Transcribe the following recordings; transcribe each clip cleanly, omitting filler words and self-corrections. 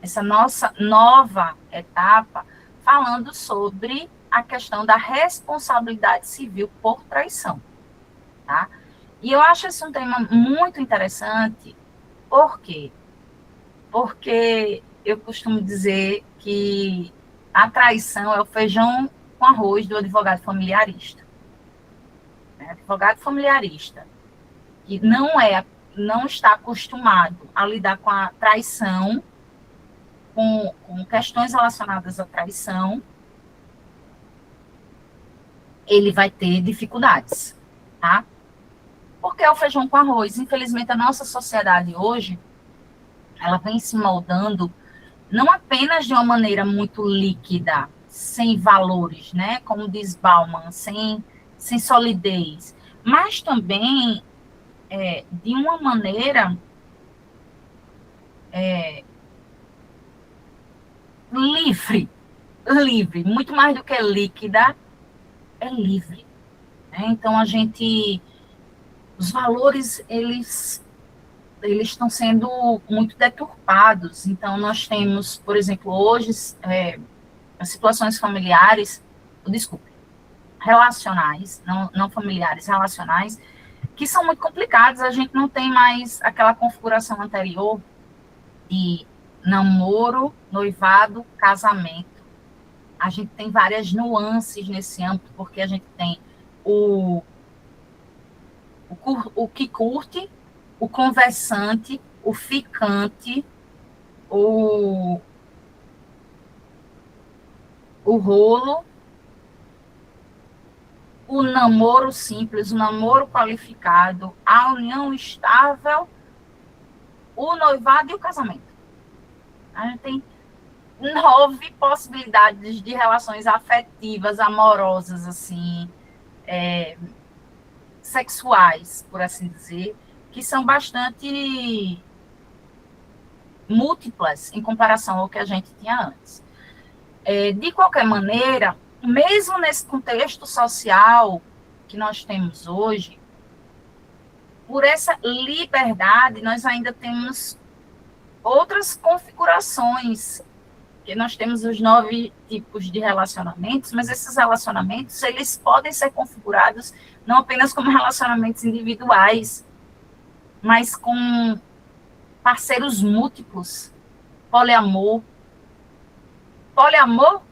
essa nossa nova etapa falando sobre a questão da responsabilidade civil por traição, tá? E eu acho esse um tema muito interessante, por quê? Porque eu costumo dizer que a traição é o feijão com arroz do advogado familiarista. Advogado familiarista que não está acostumado a lidar com a traição, com questões relacionadas à traição, ele vai ter dificuldades, tá? Porque é o feijão com arroz. Infelizmente, a nossa sociedade hoje, ela vem se moldando não apenas de uma maneira muito líquida, sem valores, né? Como diz Bauman, sem solidez, mas também de uma maneira livre, muito mais do que líquida, é livre. Né? Então, os valores, eles estão sendo muito deturpados. Então, nós temos, por exemplo, hoje, as situações familiares, desculpe, relacionais, não familiares, relacionais, que são muito complicadas. A gente não tem mais aquela configuração anterior de namoro, noivado, casamento. A gente tem várias nuances nesse âmbito, porque a gente tem o que curte, o conversante, o ficante, o rolo, o namoro simples, o namoro qualificado, a união estável, o noivado e o casamento. A gente tem 9 possibilidades de relações afetivas, amorosas, assim, sexuais, por assim dizer, que são bastante múltiplas em comparação ao que a gente tinha antes. De qualquer maneira, mesmo nesse contexto social que nós temos hoje, por essa liberdade, nós ainda temos outras configurações, que nós temos os 9 tipos de relacionamentos, mas esses relacionamentos, eles podem ser configurados não apenas como relacionamentos individuais, mas com parceiros múltiplos, poliamor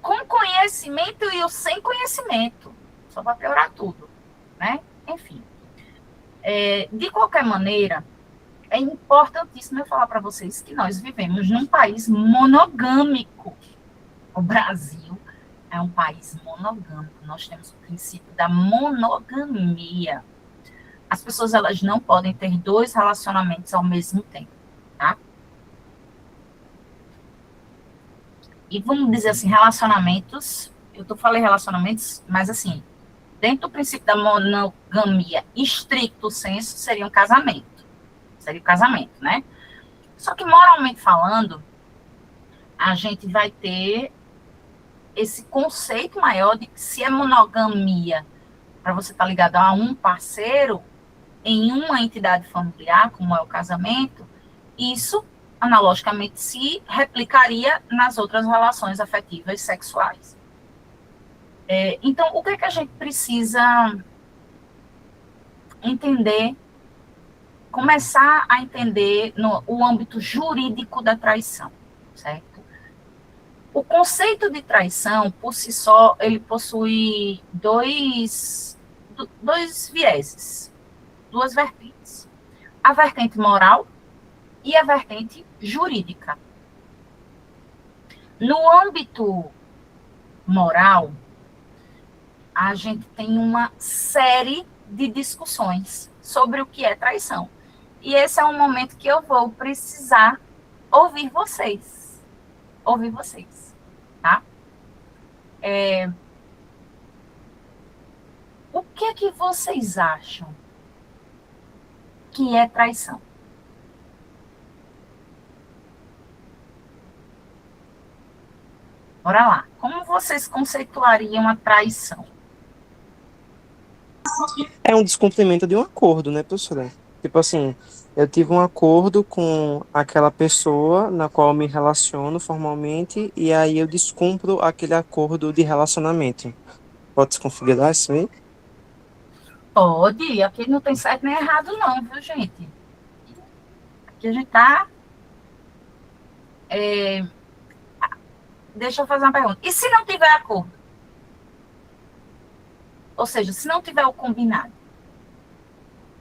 com conhecimento e o sem conhecimento, só para piorar tudo, né? Enfim. De qualquer maneira, é importantíssimo eu falar para vocês que nós vivemos num país monogâmico. O Brasil é um país monogâmico. Nós temos o princípio da monogamia. As pessoas, elas não podem ter 2 relacionamentos ao mesmo tempo, tá? E vamos dizer assim, relacionamentos, falei relacionamentos, mas assim, dentro do princípio da monogamia estricto senso, seria o casamento, né? Só que moralmente falando, a gente vai ter esse conceito maior de que se é monogamia, para você estar ligado a um parceiro em uma entidade familiar, como é o casamento, isso analogicamente se replicaria nas outras relações afetivas sexuais. Então, o que é que a gente precisa entender, começar a entender o âmbito jurídico da traição, certo? O conceito de traição, por si só, ele possui dois vieses, 2 vertentes. A vertente moral e a vertente jurídica. No âmbito moral, a gente tem uma série de discussões sobre o que é traição. E esse é um momento que eu vou precisar ouvir vocês, tá? O que é que vocês acham que é traição? Bora lá. Como vocês conceituariam a traição? É um descumprimento de um acordo, né, professora? Tipo assim, eu tive um acordo com aquela pessoa na qual eu me relaciono formalmente e aí eu descumpro aquele acordo de relacionamento. Pode se configurar isso aí? Pode, aqui não tem certo nem errado, não, viu, gente? Aqui a gente tá. Deixa eu fazer uma pergunta. E se não tiver acordo? Ou seja, se não tiver o combinado?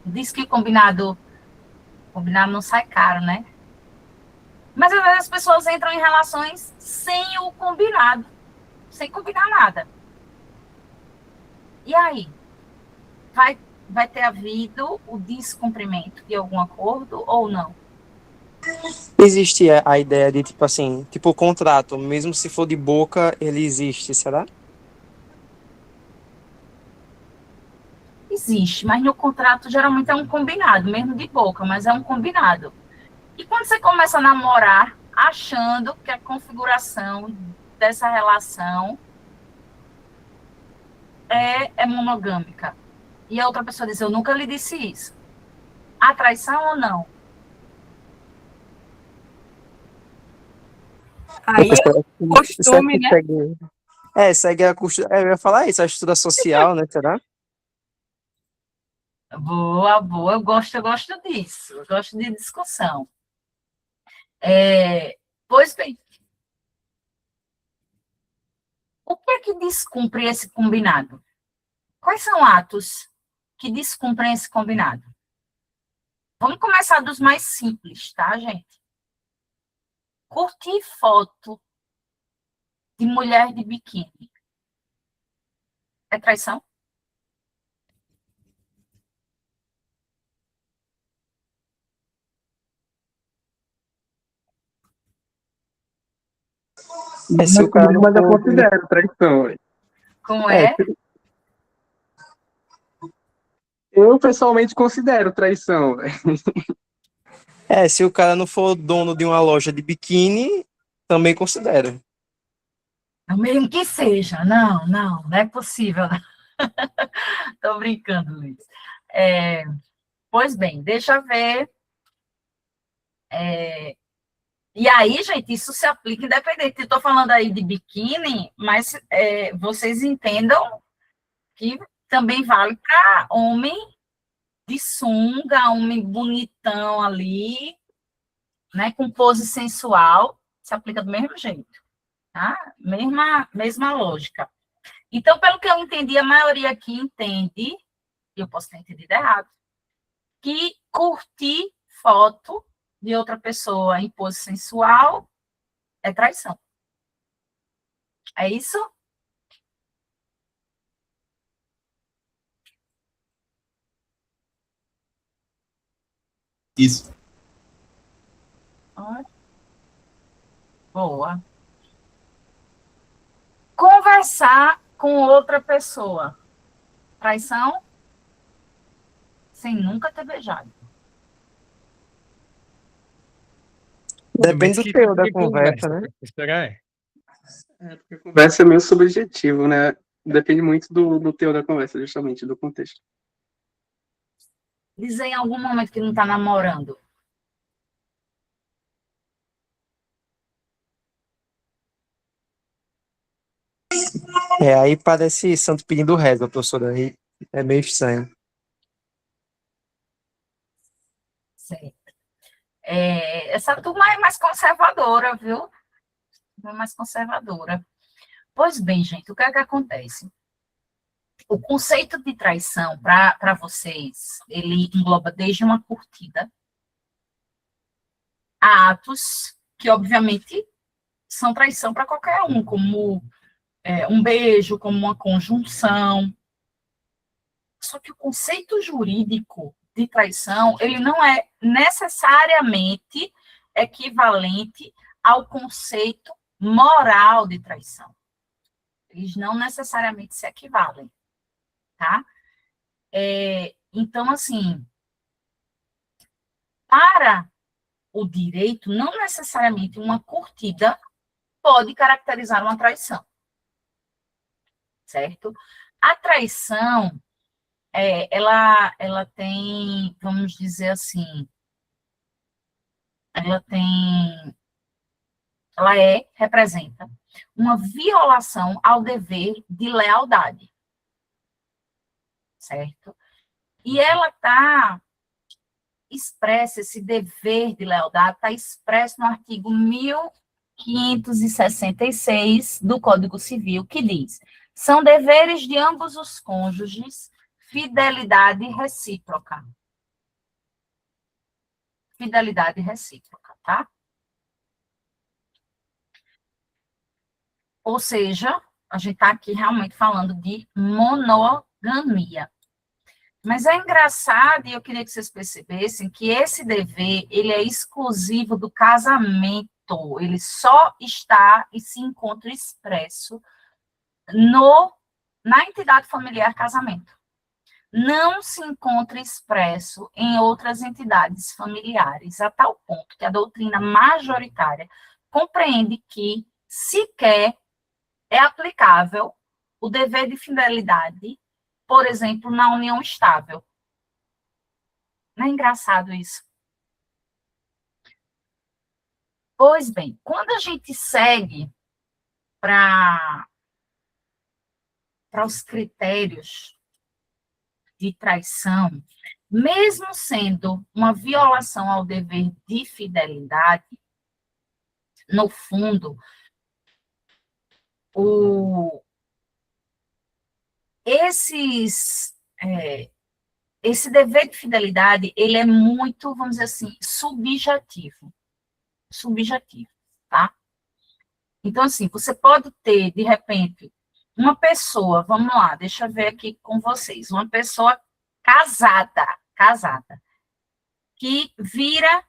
Diz que combinado não sai caro, né? Mas às vezes as pessoas entram em relações sem o combinado, sem combinar nada. E aí? Vai, vai ter havido o descumprimento de algum acordo ou não? Existe a ideia de, tipo assim, tipo o contrato, mesmo se for de boca, ele existe, será? Existe, mas no contrato geralmente é um combinado, mesmo de boca, mas é um combinado. E quando você começa a namorar, achando que a configuração dessa relação é monogâmica, e a outra pessoa diz, eu nunca lhe disse isso. Há traição ou não? Aí é Será costume, que né? segue? É, segue a eu ia falar isso, a estrutura social, né? Será? Boa, boa, eu gosto disso, eu gosto de discussão. Pois bem, o que é que descumpre esse combinado? Quais são atos que descumprem esse combinado? Vamos começar dos mais simples, tá, gente? Curtir foto de mulher de biquíni é traição? É, se o cara não Mas eu for. considero traição, velho. Como É, é? Eu pessoalmente considero traição, velho. se o cara não for dono de uma loja de biquíni, também considero. É mesmo que seja. Não, não, não é possível. Estou brincando, Luiz. É, pois bem, deixa eu ver. E aí, gente, isso se aplica independente. Estou falando aí de biquíni, mas vocês entendam que também vale para homem de sunga, homem bonitão ali, né, com pose sensual, se aplica do mesmo jeito, tá? Mesma lógica. Então, pelo que eu entendi, a maioria aqui entende, e eu posso ter entendido errado, que curtir foto de outra pessoa em pose sensual é traição. É isso? Isso. Boa. Conversar com outra pessoa. Traição sem nunca ter beijado. Depende do Que teu tipo da de conversa, conversa? né? Será? Porque a conversa é meio subjetivo, né? Depende muito do teor da conversa, justamente, do contexto. Dizer em algum momento que não está namorando. É, aí parece santo pedindo reza, professora. Aí é meio estranho. Sim. Essa turma é mais conservadora, viu? É mais conservadora. Pois bem, gente, o que é que acontece? O conceito de traição, para vocês, ele engloba desde uma curtida a atos que, obviamente, são traição para qualquer um, como um beijo, como uma conjunção. Só que o conceito jurídico de traição, ele não é necessariamente equivalente ao conceito moral de traição. Eles não necessariamente se equivalem, tá? Então, assim, para o direito, não necessariamente uma curtida pode caracterizar uma traição, certo? A traição, ela tem, vamos dizer assim, ela tem, representa uma violação ao dever de lealdade, certo? E ela está expressa, esse dever de lealdade está expresso no artigo 1566 do Código Civil, que diz: são deveres de ambos os cônjuges fidelidade recíproca. Fidelidade recíproca, tá? Ou seja, a gente está aqui realmente falando de monogamia. Mas é engraçado, e eu queria que vocês percebessem, que esse dever, ele é exclusivo do casamento. Ele só está e se encontra expresso na entidade familiar casamento. Não se encontra expresso em outras entidades familiares, a tal ponto que a doutrina majoritária compreende que sequer é aplicável o dever de fidelidade, por exemplo, na união estável. Não é engraçado isso? Pois bem, quando a gente segue para os critérios de traição, mesmo sendo uma violação ao dever de fidelidade, no fundo, esse dever de fidelidade, ele é muito, vamos dizer assim, subjetivo, tá? Então, assim, você pode ter, de repente, uma pessoa, vamos lá, deixa eu ver aqui com vocês, uma pessoa casada, que vira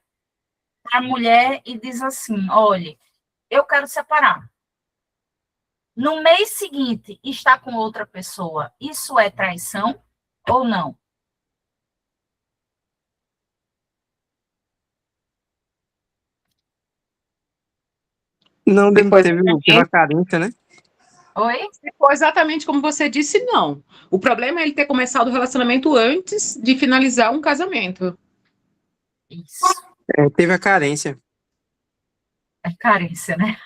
para a mulher e diz assim: olha, eu quero separar. No mês seguinte, está com outra pessoa, isso é traição ou não? Não, Depois, teve a carência, né? Oi? se for exatamente como você disse, não. O problema é ele ter começado o relacionamento antes de finalizar um casamento. Isso. Teve a carência. É carência, né?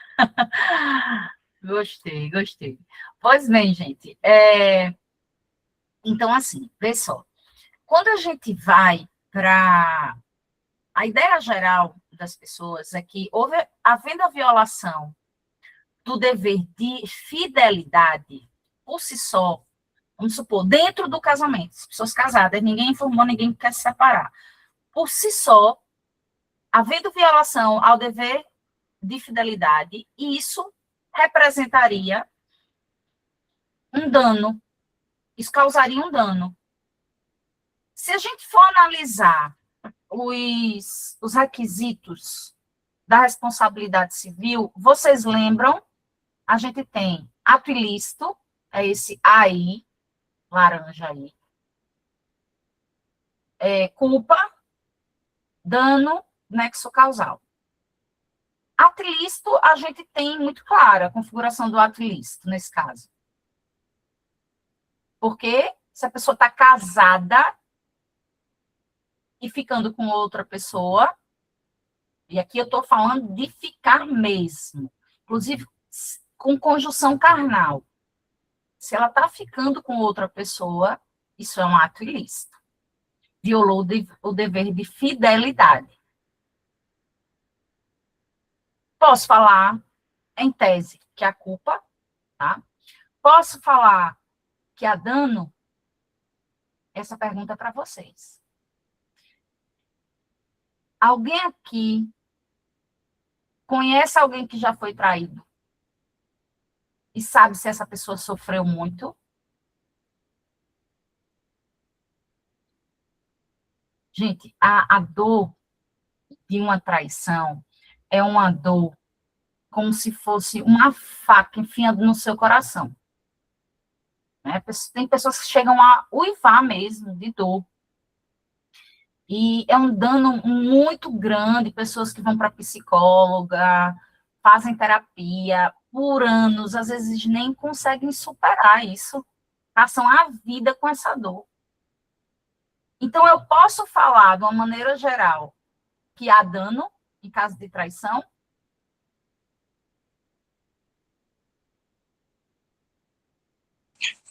Gostei. Pois bem, gente, então, assim, vê só. Quando a gente vai para... A ideia geral das pessoas é que, havendo a violação do dever de fidelidade por si só, vamos supor, dentro do casamento, as pessoas casadas, ninguém informou, ninguém quer se separar. Por si só, havendo violação ao dever de fidelidade, isso representaria um dano, isso causaria um dano. Se a gente for analisar os requisitos da responsabilidade civil, vocês lembram? A gente tem ato ilícito, é esse aí, laranja aí. Culpa, dano, nexo causal. Ato ilícito, a gente tem muito clara a configuração do ato ilícito, nesse caso. Porque se a pessoa está casada e ficando com outra pessoa, e aqui eu estou falando de ficar mesmo, inclusive com conjunção carnal. Se ela está ficando com outra pessoa, isso é um ato ilícito. Violou o dever de fidelidade. Posso falar, em tese, que a culpa, tá? Posso falar que há dano? Essa pergunta é para vocês. Alguém aqui conhece alguém que já foi traído? E sabe se essa pessoa sofreu muito? Gente, a dor de uma traição é uma dor como se fosse uma faca enfiando no seu coração. Né? Tem pessoas que chegam a uivar mesmo de dor. E é um dano muito grande, pessoas que vão para psicóloga, fazem terapia por anos, às vezes nem conseguem superar isso, passam a vida com essa dor. Então, eu posso falar, de uma maneira geral, que há dano em caso de traição?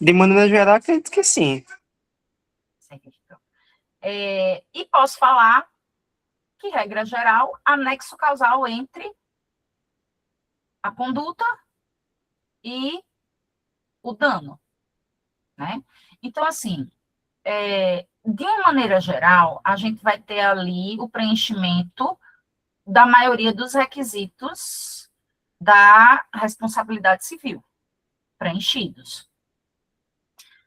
De maneira geral, acredito que sim. E posso falar que, regra geral, há nexo causal entre a conduta e o dano, né? Então, assim, de uma maneira geral, a gente vai ter ali o preenchimento da maioria dos requisitos da responsabilidade civil, preenchidos.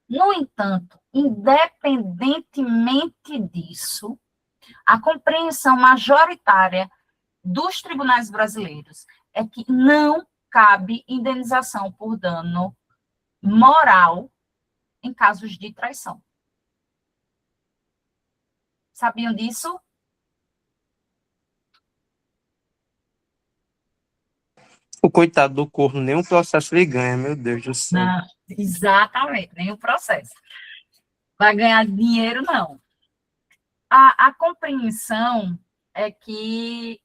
No entanto, independentemente disso, a compreensão majoritária dos tribunais brasileiros é que não cabe indenização por dano moral em casos de traição. Sabiam disso? O coitado do corno, nenhum processo ele ganha, meu Deus do céu. Não, exatamente, nem o processo. Vai ganhar dinheiro, não. A compreensão é que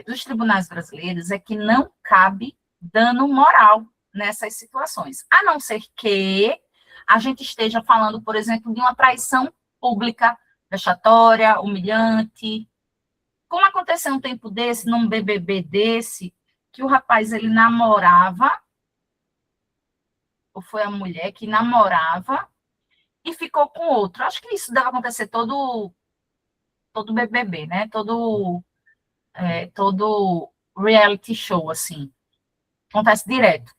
dos tribunais brasileiros é que não cabe dano moral nessas situações, a não ser que a gente esteja falando, por exemplo, de uma traição pública, vexatória, humilhante, como aconteceu um tempo desse, num BBB desse, que o rapaz, ele namorava, ou foi a mulher que namorava, e ficou com outro. Acho que isso deve acontecer todo BBB, né? Todo reality show, assim. Acontece direto.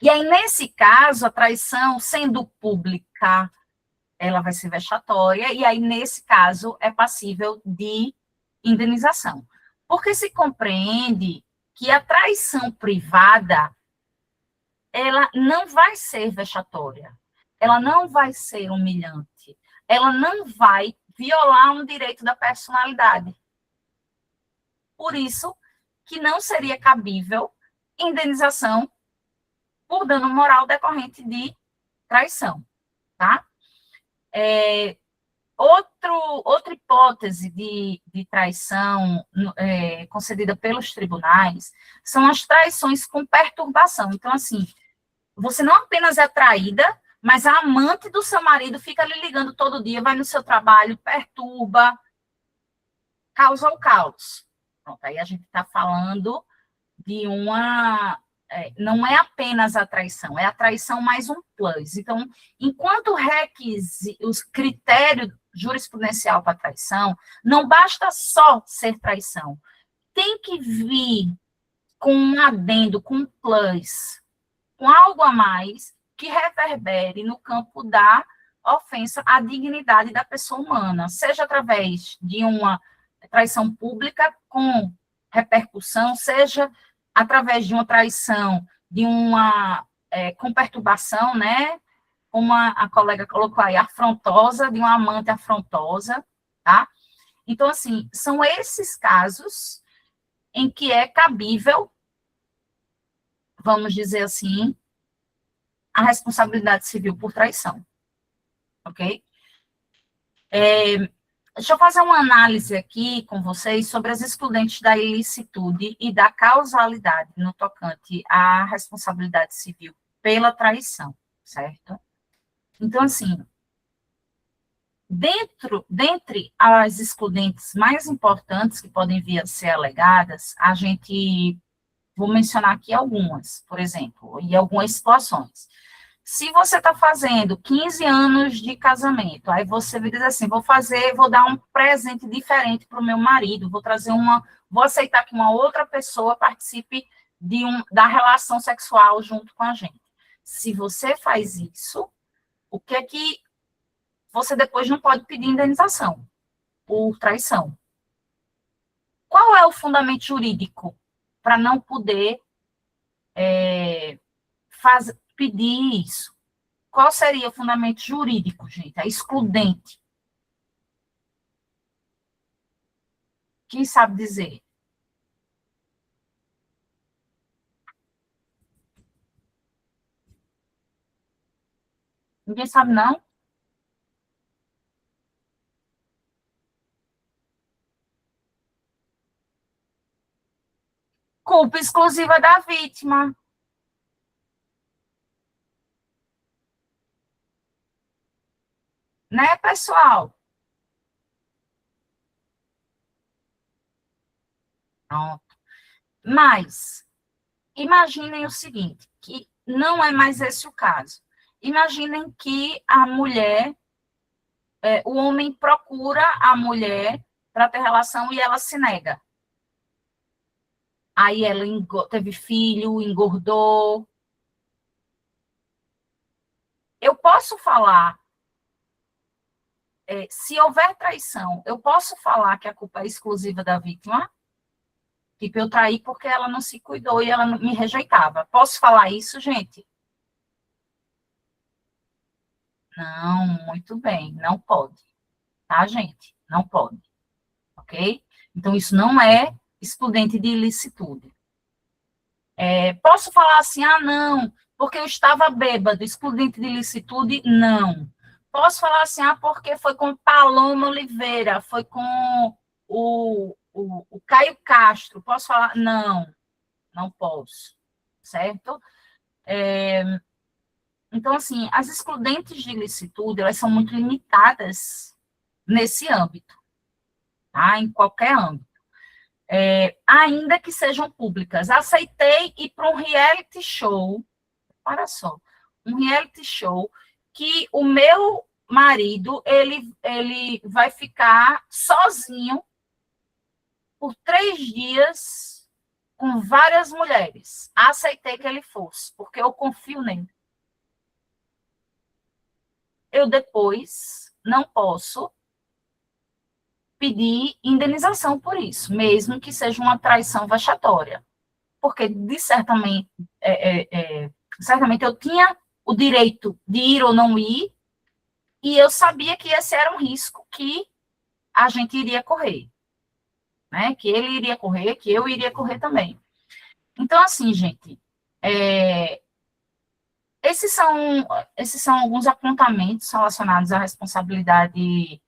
E aí, nesse caso, a traição, sendo pública, ela vai ser vexatória, e aí, nesse caso, é passível de indenização. Porque se compreende que a traição privada, ela não vai ser vexatória, ela não vai ser humilhante, ela não vai violar um direito da personalidade. Por isso que não seria cabível indenização por dano moral decorrente de traição, tá? Outra hipótese de traição concedida pelos tribunais são as traições com perturbação. Então, assim, você não apenas é traída, mas a amante do seu marido fica lhe ligando todo dia, vai no seu trabalho, perturba, causa o caos. Pronto, aí a gente está falando de uma... não é apenas a traição, é a traição mais um plus. Então, enquanto os critérios jurisprudencial para traição, não basta só ser traição, tem que vir com um adendo, com um plus, com algo a mais que reverbere no campo da ofensa à dignidade da pessoa humana, seja através de uma traição pública com repercussão, seja através de uma traição, com perturbação, né? Como a colega colocou aí, afrontosa, de uma amante afrontosa, tá? Então, assim, são esses casos em que é cabível, vamos dizer assim, a responsabilidade civil por traição, ok? Deixa eu fazer uma análise aqui com vocês sobre as excludentes da ilicitude e da causalidade no tocante à responsabilidade civil pela traição, certo? Então, assim, dentre as excludentes mais importantes que podem vir a ser alegadas, vou mencionar aqui algumas, por exemplo, em algumas situações. Se você está fazendo 15 anos de casamento, aí você diz assim, vou dar um presente diferente para o meu marido, vou aceitar que uma outra pessoa participe da relação sexual junto com a gente. Se você faz isso, o que é que você depois não pode pedir indenização por traição? Qual é o fundamento jurídico para não poder pedir isso? Qual seria o fundamento jurídico, gente? É excludente. Quem sabe dizer? Ninguém sabe, não? Culpa exclusiva da vítima. Né, pessoal? Pronto. Mas, imaginem o seguinte, que não é mais esse o caso. Imaginem que a mulher, o homem procura a mulher para ter relação e ela se nega. Aí ela teve filho, engordou. Eu posso falar, se houver traição, eu posso falar que a culpa é exclusiva da vítima? Tipo, eu traí porque ela não se cuidou e ela me rejeitava. Posso falar isso, gente? Não, muito bem, não pode. Tá, gente? Não pode. Ok? Então, isso não é excludente de ilicitude. Posso falar assim, não, porque eu estava bêbado, excludente de ilicitude? Não. Posso falar assim, porque foi com Paloma Oliveira, foi com o Caio Castro. Posso falar? Não, não posso. Certo? Então, assim, as excludentes de ilicitude, elas são muito limitadas nesse âmbito, tá? Em qualquer âmbito. Ainda que sejam públicas. Aceitei ir para um reality show, olha só, um reality show que o meu marido, ele vai ficar sozinho por 3 dias com várias mulheres. Aceitei que ele fosse, porque eu confio nele. Eu depois não posso pedir indenização por isso, mesmo que seja uma traição vexatória. Porque, certamente eu tinha o direito de ir ou não ir, e eu sabia que esse era um risco que a gente iria correr, né? Que ele iria correr, que eu iria correr também. Então, assim, gente, esses são alguns apontamentos relacionados à responsabilidade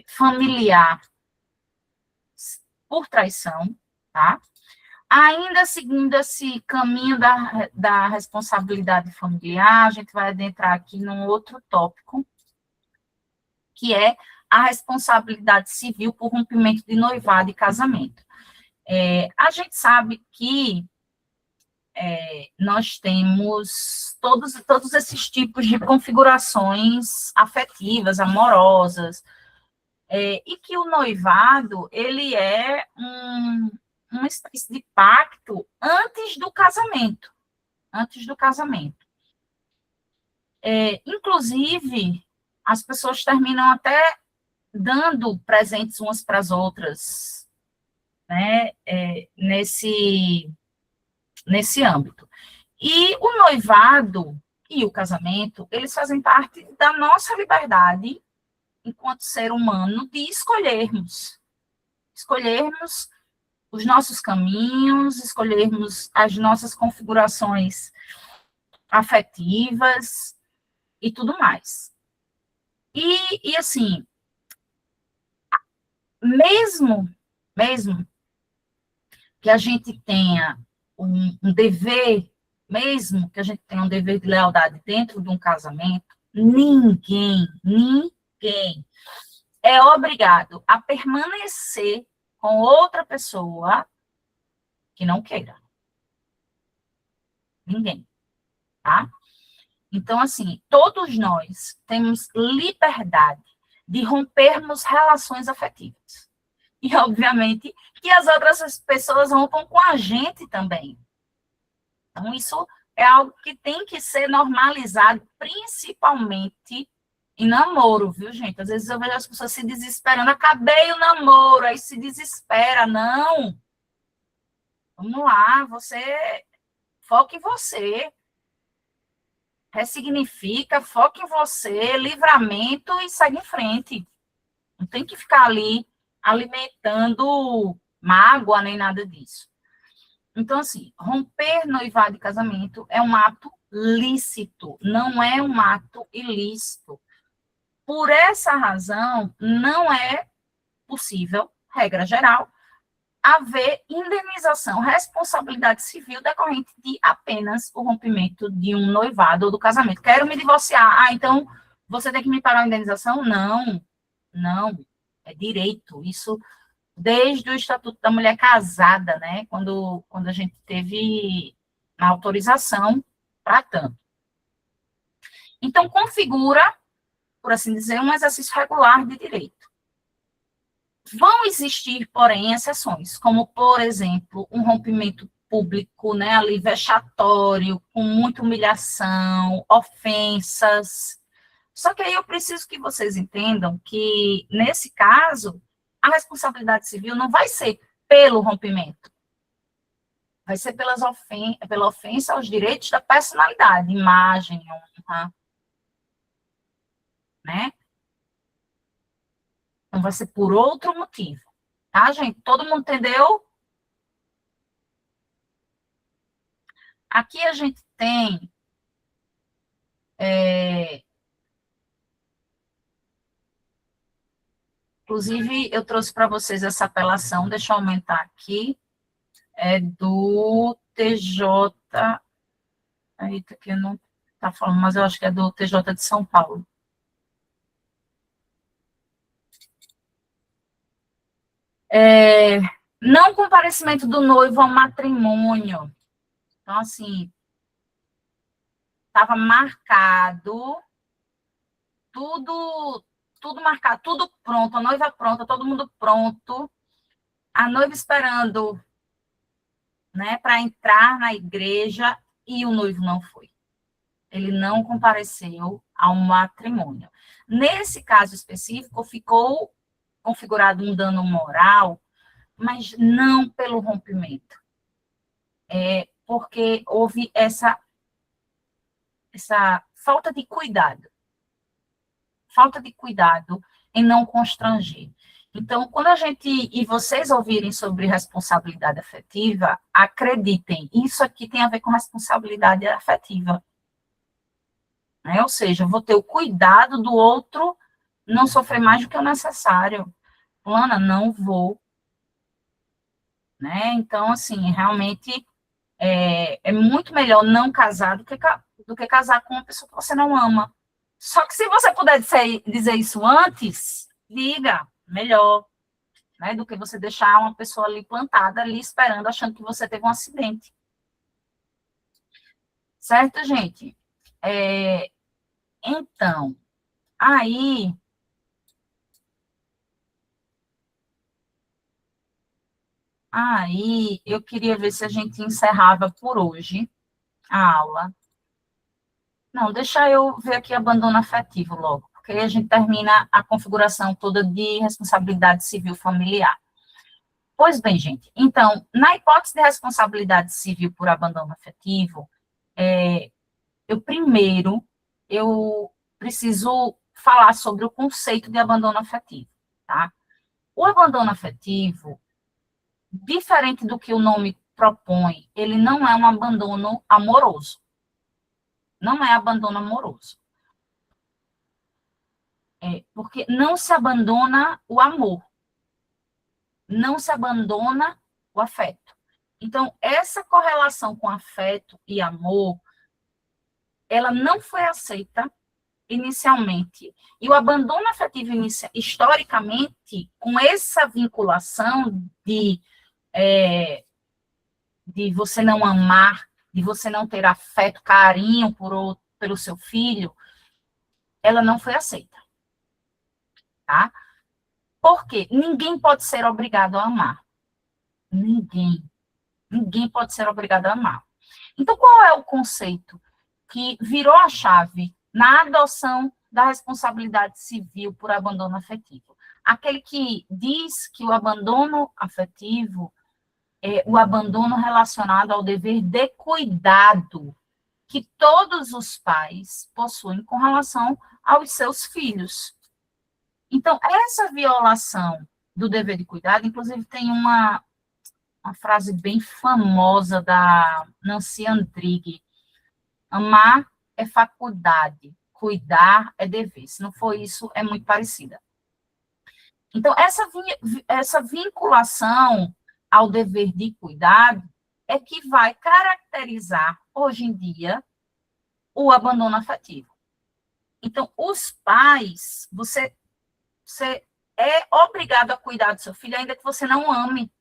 familiar por traição, tá? Ainda seguindo esse caminho da responsabilidade familiar, a gente vai adentrar aqui num outro tópico, que é a responsabilidade civil por rompimento de noivado e casamento. A gente sabe que nós temos todos esses tipos de configurações afetivas, amorosas, e que o noivado, ele é uma espécie de pacto antes do casamento. Antes do casamento. Inclusive, as pessoas terminam até dando presentes umas para as outras, né, nesse âmbito. E o noivado e o casamento, eles fazem parte da nossa liberdade, enquanto ser humano, de escolhermos os nossos caminhos, escolhermos as nossas configurações afetivas e tudo mais. E assim, mesmo que a gente tenha um dever, mesmo que a gente tenha um dever de lealdade dentro de um casamento, ninguém é obrigado a permanecer com outra pessoa que não queira. Ninguém, tá? Então, assim, todos nós temos liberdade de rompermos relações afetivas. E, obviamente, que as outras pessoas rompam com a gente também. Então, isso é algo que tem que ser normalizado, principalmente em namoro, viu, gente? Às vezes eu vejo as pessoas se desesperando, acabei o namoro, aí se desespera. Não! Vamos lá, foca em você. Ressignifica, foca em você, livramento e segue em frente. Não tem que ficar ali alimentando mágoa nem nada disso. Então, assim, romper noivado e casamento é um ato lícito, não é um ato ilícito. Por essa razão, não é possível, regra geral, haver indenização, responsabilidade civil decorrente de apenas o rompimento de um noivado ou do casamento. Quero me divorciar. Ah, então você tem que me pagar a indenização? Não, não. É direito. Isso desde o Estatuto da Mulher Casada, né? Quando a gente teve a autorização para tanto. Então, configura, por assim dizer, um exercício regular de direito. Vão existir, porém, exceções, como, por exemplo, um rompimento público, né, ali vexatório, com muita humilhação, ofensas. Só que aí eu preciso que vocês entendam que, nesse caso, a responsabilidade civil não vai ser pelo rompimento, vai ser pela ofensa aos direitos da personalidade, imagem, honra, né? Então, vai ser por outro motivo. Tá, gente? Todo mundo entendeu? Aqui a gente tem inclusive, eu trouxe para vocês essa apelação, deixa eu aumentar aqui, é do TJ, aí aqui não está falando, mas eu acho que é do TJ de São Paulo. Não comparecimento do noivo ao matrimônio. Então, assim, estava marcado, tudo marcado, tudo pronto, a noiva pronta, todo mundo pronto, a noiva esperando, né, para entrar na igreja, e o noivo não foi. Ele não compareceu ao matrimônio. Nesse caso específico, ficou configurado um dano moral, mas não pelo rompimento. Porque houve essa falta de cuidado. Falta de cuidado em não constranger. Então, quando a gente, e vocês ouvirem sobre responsabilidade afetiva, acreditem, isso aqui tem a ver com responsabilidade afetiva. Né? Ou seja, eu vou ter o cuidado do outro não sofrer mais do que o necessário. Fulana, não vou. Né? Então, assim, realmente é muito melhor não casar do que casar com uma pessoa que você não ama. Só que se você puder dizer isso antes, diga, melhor, né, do que você deixar uma pessoa ali plantada, ali esperando, achando que você teve um acidente. Certo, gente? Então, aí eu queria ver se a gente encerrava por hoje a aula. Não, deixa eu ver aqui abandono afetivo logo, porque aí a gente termina a configuração toda de responsabilidade civil familiar. Pois bem, gente, então, na hipótese de responsabilidade civil por abandono afetivo, eu preciso falar sobre o conceito de abandono afetivo, tá? O abandono afetivo, diferente do que o nome propõe, ele não é um abandono amoroso. Não é abandono amoroso. Porque não se abandona o amor. Não se abandona o afeto. Então, essa correlação com afeto e amor, ela não foi aceita inicialmente. E o abandono afetivo, historicamente, com essa vinculação de você não amar, de você não ter afeto, carinho pelo seu filho, ela não foi aceita. Tá? Por quê? Ninguém pode ser obrigado a amar. Ninguém. Ninguém pode ser obrigado a amar. Então, qual é o conceito que virou a chave na adoção da responsabilidade civil por abandono afetivo? Aquele que diz que o abandono afetivo é o abandono relacionado ao dever de cuidado que todos os pais possuem com relação aos seus filhos. Então, essa violação do dever de cuidado, inclusive tem uma frase bem famosa da Nancy Andrighi, Amar é faculdade, cuidar é dever. Se não for isso, é muito parecida. Então, essa vinculação ao dever de cuidado é que vai caracterizar, hoje em dia, o abandono afetivo. Então, os pais, você é obrigado a cuidar do seu filho, ainda que você não ame.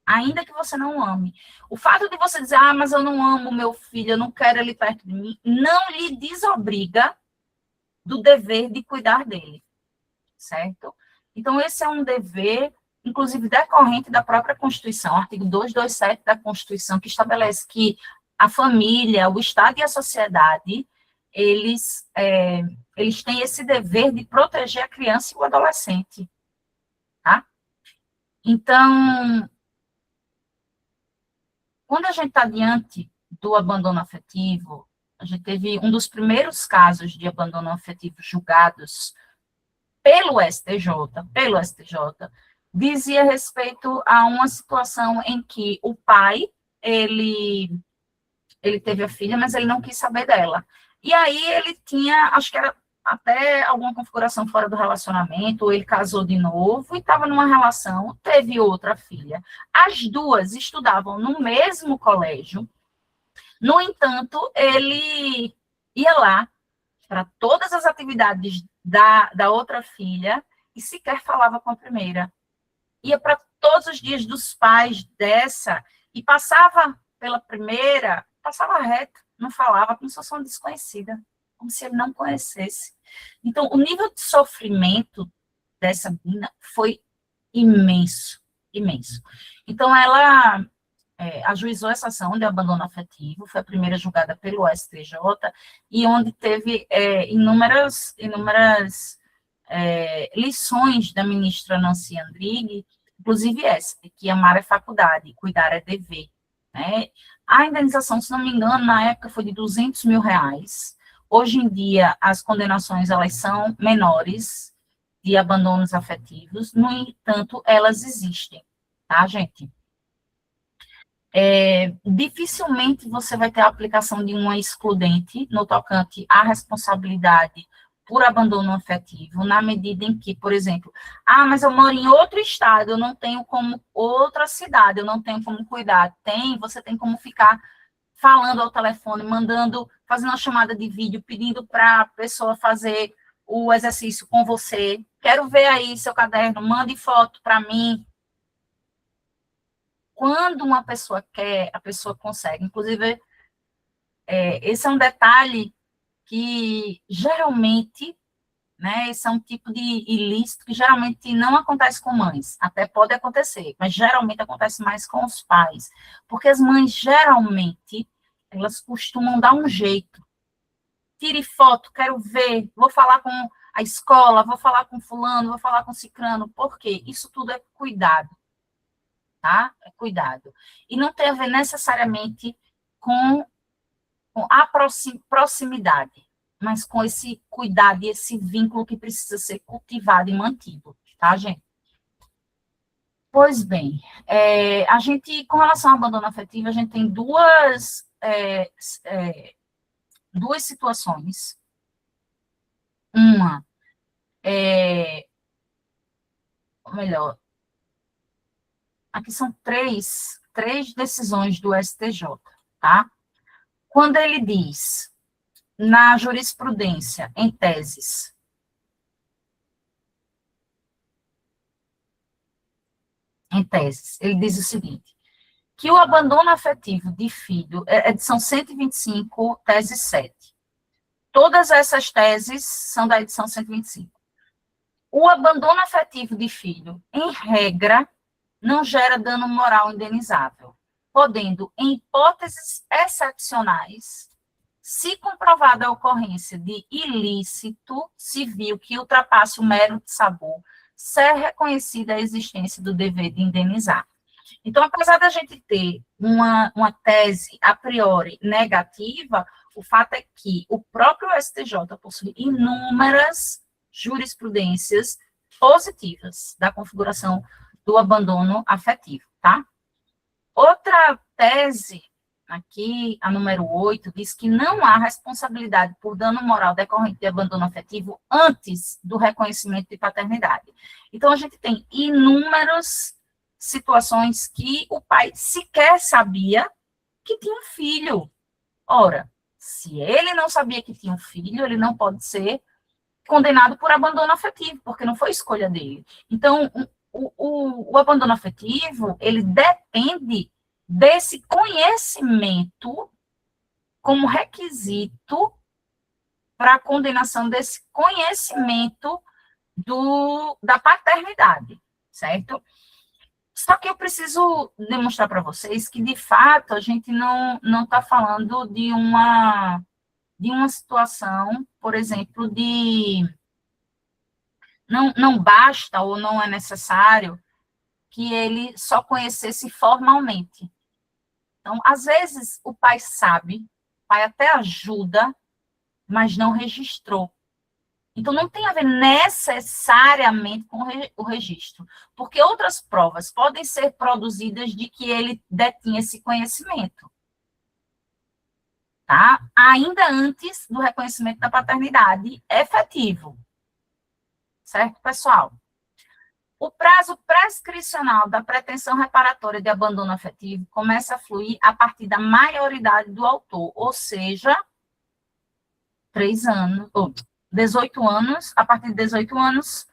Ainda que você não ame. O fato de você dizer, mas eu não amo meu filho, eu não quero ele perto de mim, não lhe desobriga do dever de cuidar dele, certo? Então, esse é um dever, inclusive, decorrente da própria Constituição, artigo 227 da Constituição, que estabelece que a família, o Estado e a sociedade, eles têm esse dever de proteger a criança e o adolescente, tá? Então, quando a gente está diante do abandono afetivo, a gente teve um dos primeiros casos de abandono afetivo julgados pelo STJ, dizia respeito a uma situação em que o pai, ele teve a filha, mas ele não quis saber dela. E aí ele tinha, acho que era até alguma configuração fora do relacionamento, ou ele casou de novo e estava numa relação, teve outra filha. As duas estudavam no mesmo colégio, no entanto, ele ia lá para todas as atividades da outra filha e sequer falava com a primeira. Ia para todos os dias dos pais dessa e passava pela primeira, passava reto, não falava, como se fosse uma desconhecida, como se ele não conhecesse. Então, o nível de sofrimento dessa menina foi imenso, imenso. Então, ela ajuizou essa ação de abandono afetivo, foi a primeira julgada pelo STJ, e onde teve inúmeras lições da ministra Nancy Andrighi, inclusive essa, que amar é faculdade, cuidar é dever. Né? A indenização, se não me engano, na época foi de R$200 mil. Hoje em dia, as condenações, elas são menores de abandonos afetivos, no entanto, elas existem, tá, gente? Dificilmente você vai ter a aplicação de uma excludente no tocante à responsabilidade por abandono afetivo, na medida em que, por exemplo, mas eu moro em outro estado, eu não tenho como, outra cidade, eu não tenho como cuidar. Você tem como ficar falando ao telefone, fazendo uma chamada de vídeo, pedindo para a pessoa fazer o exercício com você. Quero ver aí seu caderno, mande foto para mim. Quando uma pessoa quer, a pessoa consegue. Inclusive, esse é um detalhe que geralmente, né, esse é um tipo de ilícito que geralmente não acontece com mães. Até pode acontecer, mas geralmente acontece mais com os pais. Porque as mães, geralmente, elas costumam dar um jeito. Tire foto, quero ver, vou falar com a escola, vou falar com fulano, vou falar com cicrano. Por quê? Isso tudo é cuidado. Tá? Cuidado. E não tem a ver necessariamente com a proximidade, mas com esse cuidado e esse vínculo que precisa ser cultivado e mantido, tá, gente? Pois bem, a gente, com relação ao abandono afetivo, a gente tem duas situações. Uma, ou melhor, aqui são três decisões do STJ, tá? Quando ele diz, na jurisprudência, em teses, ele diz o seguinte, que o abandono afetivo de filho, edição 125, tese 7. Todas essas teses são da edição 125. O abandono afetivo de filho, em regra, não gera dano moral indenizável, podendo, em hipóteses excepcionais, se comprovada a ocorrência de ilícito civil que ultrapasse o mero sabor, ser reconhecida a existência do dever de indenizar. Então, apesar da gente ter uma tese a priori negativa, o fato é que o próprio STJ possui inúmeras jurisprudências positivas da configuração do abandono afetivo, tá? Outra tese aqui, a número 8, diz que não há responsabilidade por dano moral decorrente de abandono afetivo antes do reconhecimento de paternidade. Então, a gente tem inúmeras situações que o pai sequer sabia que tinha um filho. Ora, se ele não sabia que tinha um filho, ele não pode ser condenado por abandono afetivo, porque não foi escolha dele. Então, o abandono afetivo, ele depende desse conhecimento como requisito para a condenação desse conhecimento da paternidade, certo? Só que eu preciso demonstrar para vocês que, de fato, a gente não está falando de uma situação, por exemplo, não basta ou não é necessário que ele só conhecesse formalmente. Então, às vezes, o pai sabe, o pai até ajuda, mas não registrou. Então, não tem a ver necessariamente com o registro, porque outras provas podem ser produzidas de que ele detinha esse conhecimento, tá? Ainda antes do reconhecimento da paternidade efetivo. Certo, pessoal? O prazo prescricional da pretensão reparatória de abandono afetivo começa a fluir a partir da maioridade do autor, ou seja, 3 anos, ou 18 anos, a partir de 18 anos,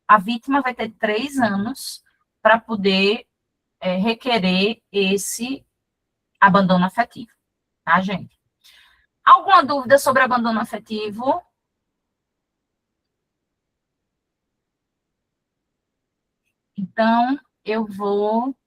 a vítima vai ter 3 anos para poder requerer esse abandono afetivo, tá, gente? Alguma dúvida sobre abandono afetivo? Então, eu vou